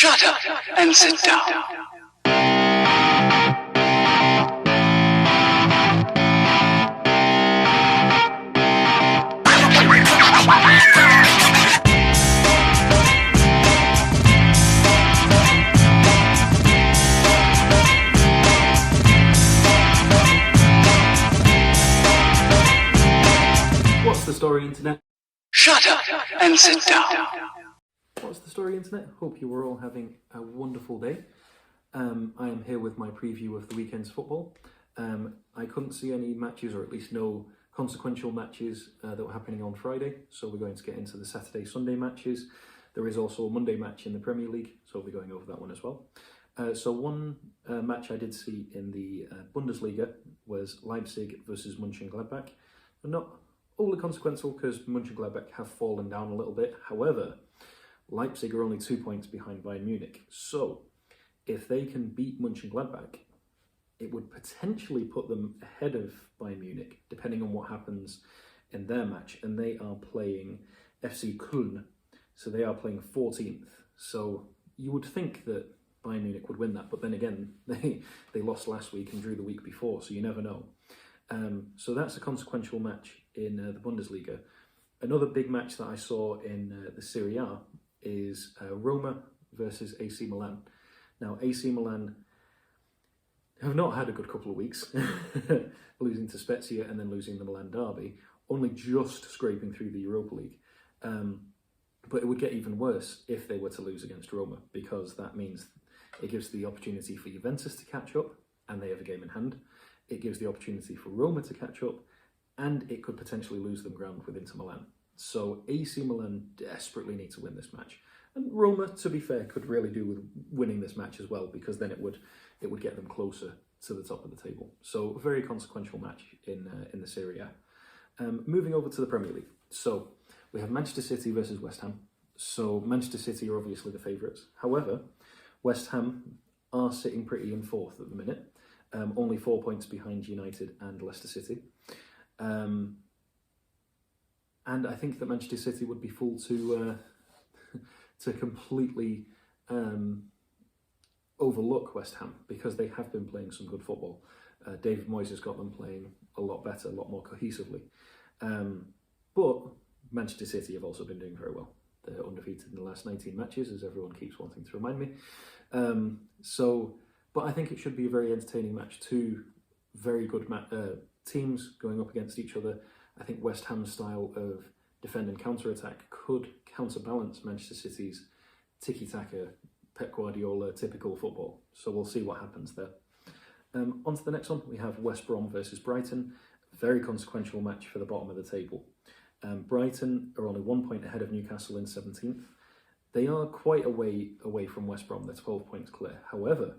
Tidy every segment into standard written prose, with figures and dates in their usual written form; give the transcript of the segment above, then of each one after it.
Shut up and sit down. What's the story, Internet? Shut up and sit down. What's the story, Internet? Hope you were all having a wonderful day. I am here with my preview of the weekend's football. I couldn't see any matches, or at least no consequential matches that were happening on Friday, so we're going to get into the Saturday-Sunday matches. There is also a Monday match in the Premier League, so we'll be going over that one as well. So one match I did see in the Bundesliga was Leipzig versus Munching Gladback. Not all consequential because Munching Gladback have fallen down a little bit. However, Leipzig are only 2 points behind Bayern Munich. So if they can beat Munching Gladback, it would potentially put them ahead of Bayern Munich, depending on what happens in their match. And they are playing FC Köln, so they are playing 14th. So you would think that Bayern Munich would win that, but then again, they lost last week and drew the week before, so you never know. So that's a consequential match in the Bundesliga. Another big match that I saw in the Serie A is Roma versus AC Milan. Now, AC Milan have not had a good couple of weeks, losing to Spezia and then losing the Milan derby, only just scraping through the Europa League. But it would get even worse if they were to lose against Roma, because that means it gives the opportunity for Juventus to catch up, and they have a game in hand. It gives the opportunity for Roma to catch up, and it could potentially lose them ground with Inter Milan. So AC Milan desperately need to win this match. And Roma, to be fair, could really do with winning this match as well, because then it would get them closer to the top of the table. So a very consequential match in the Serie A. Moving over to the Premier League. So we have Manchester City versus West Ham. So Manchester City are obviously the favourites. However, West Ham are sitting pretty in fourth at the minute. Only 4 points behind United and Leicester City. And I think that Manchester City would be fooled to completely overlook West Ham, because they have been playing some good football. David Moyes has got them playing a lot better, a lot more cohesively. But Manchester City have also been doing very well. They're undefeated in the last 19 matches, as everyone keeps wanting to remind me. But I think it should be a very entertaining match. Two very good teams going up against each other. I think West Ham's style of defend and counter-attack could counterbalance Manchester City's tiki-taka, Pep Guardiola typical football. So we'll see what happens there. On to the next one, we have West Brom versus Brighton. Very consequential match for the bottom of the table. Brighton are only 1 point ahead of Newcastle in 17th. They are quite a way away from West Brom. They're 12 points clear. However,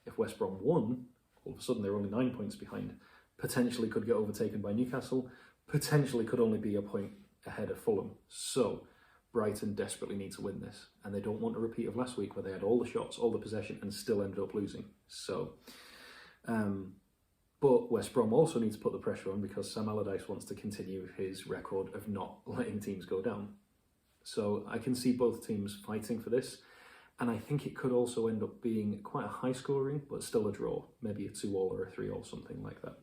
if West Brom won, all of a sudden they're only 9 points behind. Potentially could get overtaken by Newcastle. Potentially could only be a point ahead of Fulham. So Brighton desperately need to win this, and they don't want a repeat of last week where they had all the shots, all the possession, and still ended up losing. So, but West Brom also needs to put the pressure on, because Sam Allardyce wants to continue his record of not letting teams go down. So I can see both teams fighting for this, and I think it could also end up being quite a high scoring, but still a draw, maybe a 2-2 or a 3-3, something like that.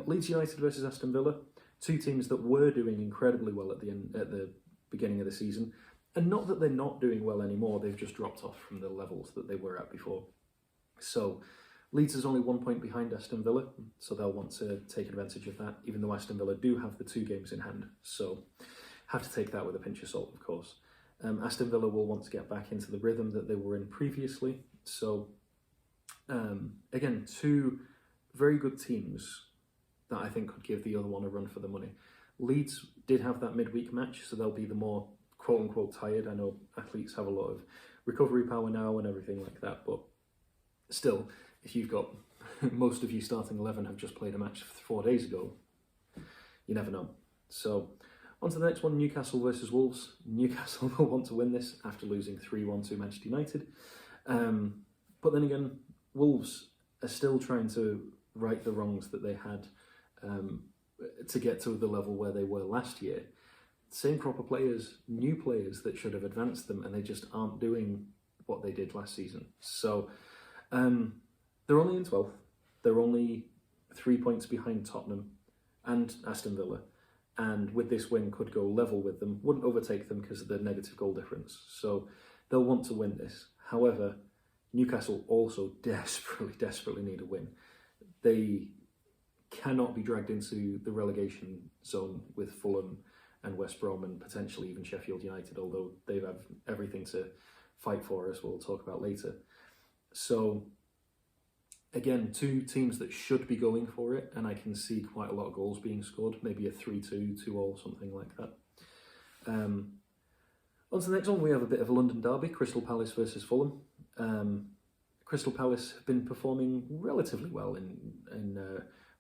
Leeds United versus Aston Villa, two teams that were doing incredibly well at the beginning of the season, and not that they're not doing well anymore, they've just dropped off from the levels that they were at before. So Leeds is only 1 point behind Aston Villa, so they'll want to take advantage of that, even though Aston Villa do have the 2 games in hand. So have to take that with a pinch of salt, of course. Aston Villa will want to get back into the rhythm that they were in previously. So again, two very good teams that I think could give the other one a run for the money. Leeds did have that midweek match, so they'll be the more quote-unquote tired. I know athletes have a lot of recovery power now and everything like that, but still, if you've got most of you starting 11 have just played a match 4 days ago, you never know. So on to the next one, Newcastle versus Wolves. Newcastle will want to win this after losing 3-1 to Manchester United. But then again, Wolves are still trying to right the wrongs that they had to get to the level where they were last year. Same crop of players, new players that should have advanced them, and they just aren't doing what they did last season. So they're only in 12th. They're only 3 points behind Tottenham and Aston Villa. And with this win, could go level with them. Wouldn't overtake them because of the negative goal difference. So they'll want to win this. However, Newcastle also desperately need a win. They cannot be dragged into the relegation zone with Fulham and West Brom and potentially even Sheffield United, although they have everything to fight for, as we'll talk about later. So again, two teams that should be going for it, and I can see quite a lot of goals being scored, maybe a 3-2, 2-2, something like that. On to the next one, we have a bit of a London derby, Crystal Palace versus Fulham. Crystal Palace have been performing relatively well in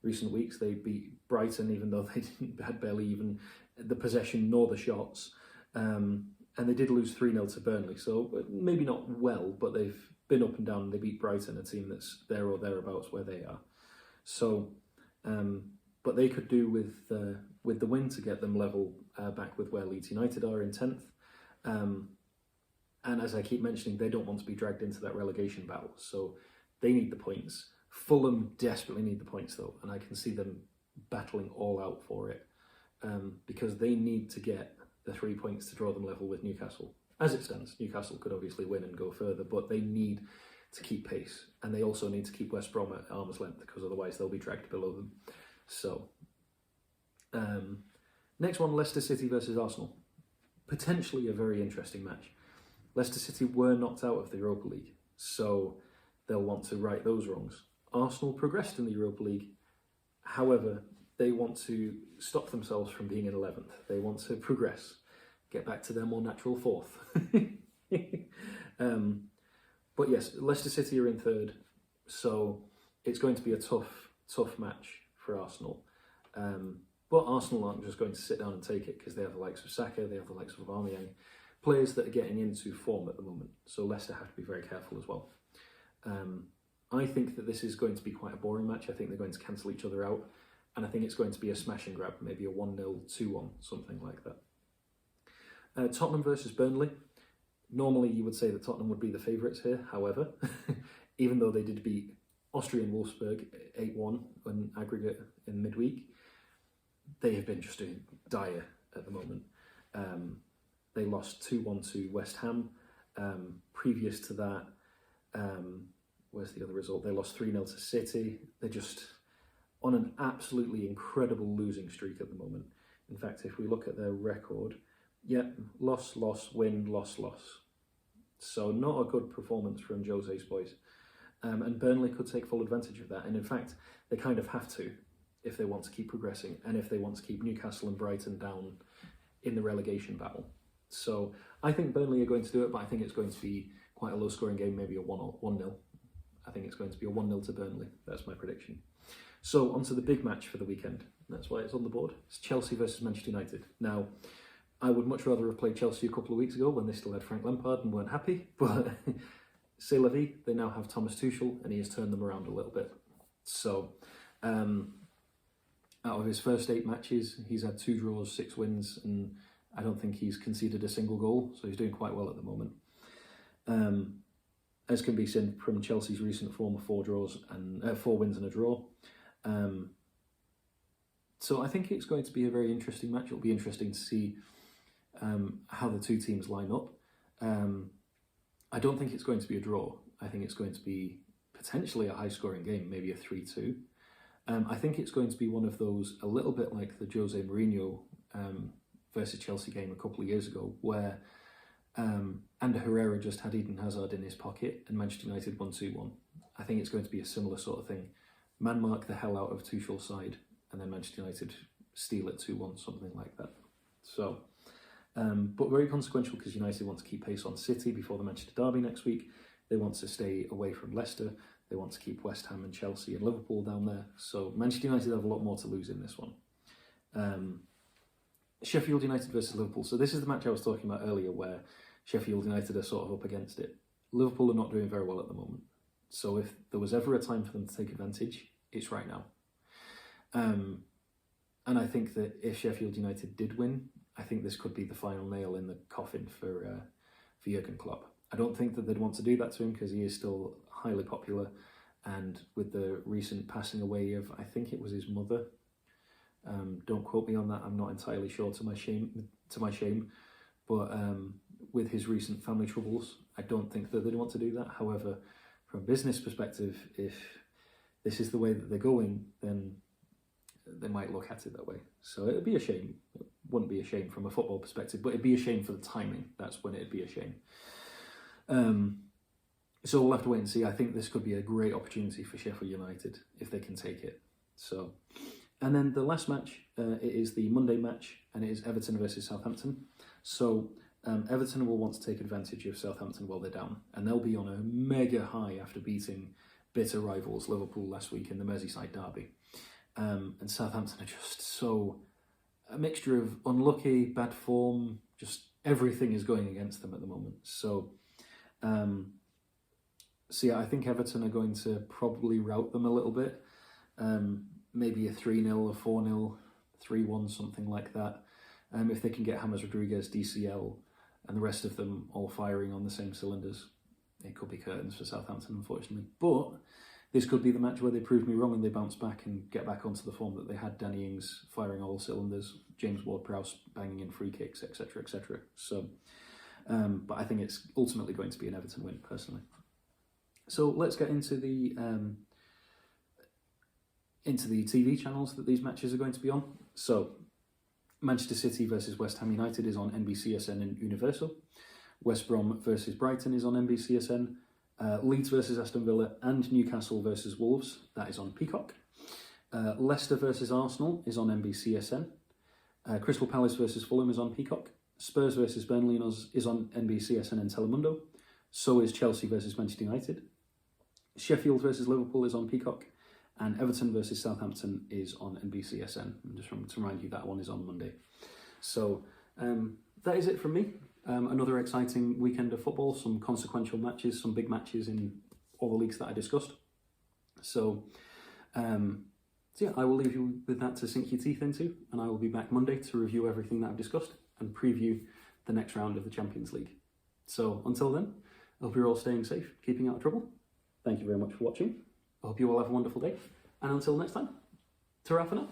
recent weeks. They beat Brighton, even though they had barely even the possession nor the shots. And they did lose 3-0 to Burnley, so maybe not well, but they've been up and down. They beat Brighton, a team that's there or thereabouts where they are. So, but they could do with the win to get them level back with where Leeds United are in 10th. And as I keep mentioning, they don't want to be dragged into that relegation battle, so they need the points. Fulham desperately need the points though, and I can see them battling all out for it, because they need to get the 3 points to draw them level with Newcastle. As it stands, Newcastle could obviously win and go further, but they need to keep pace, and they also need to keep West Brom at arm's length, because otherwise they'll be dragged below them. So, next one, Leicester City versus Arsenal. Potentially a very interesting match. Leicester City were knocked out of the Europa League, so they'll want to right those wrongs. Arsenal progressed in the Europa League, however, they want to stop themselves from being in 11th. They want to progress, get back to their more natural 4th. But yes, Leicester City are in 3rd, so it's going to be a tough match for Arsenal. But Arsenal aren't just going to sit down and take it, because they have the likes of Saka, they have the likes of Aubameyang, players that are getting into form at the moment. So Leicester have to be very careful as well. I think that this is going to be quite a boring match. I think they're going to cancel each other out, and I think it's going to be a smash and grab, maybe a 1-0, 2-1, something like that. Tottenham versus Burnley. Normally you would say that Tottenham would be the favourites here. However, even though they did beat Austrian Wolfsburg 8-1 on aggregate in midweek, they have been just doing dire at the moment. They lost 2-1 to West Ham. Previous to that, where's the other result? They lost 3-0 to City. They're just on an absolutely incredible losing streak at the moment. In fact, if we look at their record, loss, win, loss. So not a good performance from Jose's boys. And Burnley could take full advantage of that. And in fact, they kind of have to, if they want to keep progressing, and if they want to keep Newcastle and Brighton down in the relegation battle. So I think Burnley are going to do it, but I think it's going to be quite a low-scoring game, maybe a 1-0. I think it's going to be a 1-0 to Burnley. That's my prediction. So on to the big match for the weekend. That's why it's on the board. It's Chelsea versus Manchester United. Now, I would much rather have played Chelsea a couple of weeks ago when they still had Frank Lampard and weren't happy, but c'est la vie. They now have Thomas Tuchel, and he has turned them around a little bit. So, out of his first 8 matches, he's had 2 draws, 6 wins, and I don't think he's conceded a single goal, so he's doing quite well at the moment. As can be seen from Chelsea's recent form of 4 draws and 4 wins and a draw. So I think it's going to be a very interesting match. It'll be interesting to see how the two teams line up. I don't think it's going to be a draw. I think it's going to be potentially a high-scoring game, maybe a 3-2. I think it's going to be one of those, a little bit like the Jose Mourinho versus Chelsea game a couple of years ago, where Ander Herrera just had Eden Hazard in his pocket and Manchester United won 2-1. I think it's going to be a similar sort of thing. Man-mark the hell out of Tuchel's side, and then Manchester United steal it 2-1, something like that. So, but very consequential, because United want to keep pace on City before the Manchester derby next week. They want to stay away from Leicester. They want to keep West Ham and Chelsea and Liverpool down there. So Manchester United have a lot more to lose in this one. Sheffield United versus Liverpool. So this is the match I was talking about earlier, where Sheffield United are sort of up against it. Liverpool are not doing very well at the moment. So if there was ever a time for them to take advantage, it's right now. And I think that if Sheffield United did win, I think this could be the final nail in the coffin for Jurgen Klopp. I don't think that they'd want to do that to him because he is still highly popular, and with the recent passing away of, I think it was his mother, don't quote me on that, I'm not entirely sure to my shame, but with his recent family troubles, I don't think that they'd want to do that. However, from a business perspective, if this is the way that they're going, then they might look at it that way. So it'd be a shame. It wouldn't be a shame from a football perspective, but it'd be a shame for the timing. That's when it'd be a shame. So we'll have to wait and see. I think this could be a great opportunity for Sheffield United if they can take it. So, and then the last match, it is the Monday match, and it is Everton versus Southampton. So Everton will want to take advantage of Southampton while they're down, and they'll be on a mega high after beating bitter rivals Liverpool last week in the Merseyside derby. And Southampton are just so a mixture of unlucky, bad form, just everything is going against them at the moment. So yeah, I think Everton are going to probably rout them a little bit. Maybe a 3-0, a 4-0, 3-1, something like that. If they can get James Rodriguez, DCL, and the rest of them all firing on the same cylinders, it could be curtains for Southampton, unfortunately. But this could be the match where they prove me wrong and they bounce back and get back onto the form that they had. Danny Ings firing all cylinders, James Ward-Prowse banging in free kicks, etc., etc. So, but I think it's ultimately going to be an Everton win, personally. So let's get into the TV channels that these matches are going to be on. So, Manchester City versus West Ham United is on NBCSN and Universal. West Brom versus Brighton is on NBCSN. Leeds versus Aston Villa and Newcastle versus Wolves, that is on Peacock. Leicester versus Arsenal is on NBCSN. Crystal Palace versus Fulham is on Peacock. Spurs versus Burnley is on NBCSN and Telemundo. So is Chelsea versus Manchester United. Sheffield versus Liverpool is on Peacock. And Everton versus Southampton is on NBCSN. And just to remind you, that one is on Monday. So that is it from me. Another exciting weekend of football, some consequential matches, some big matches in all the leagues that I discussed. So yeah, I will leave you with that to sink your teeth into, and I will be back Monday to review everything that I've discussed and preview the next round of the Champions League. So until then, I hope you're all staying safe, keeping out of trouble. Thank you very much for watching. I hope you all have a wonderful day. And until next time, ta-ra for now.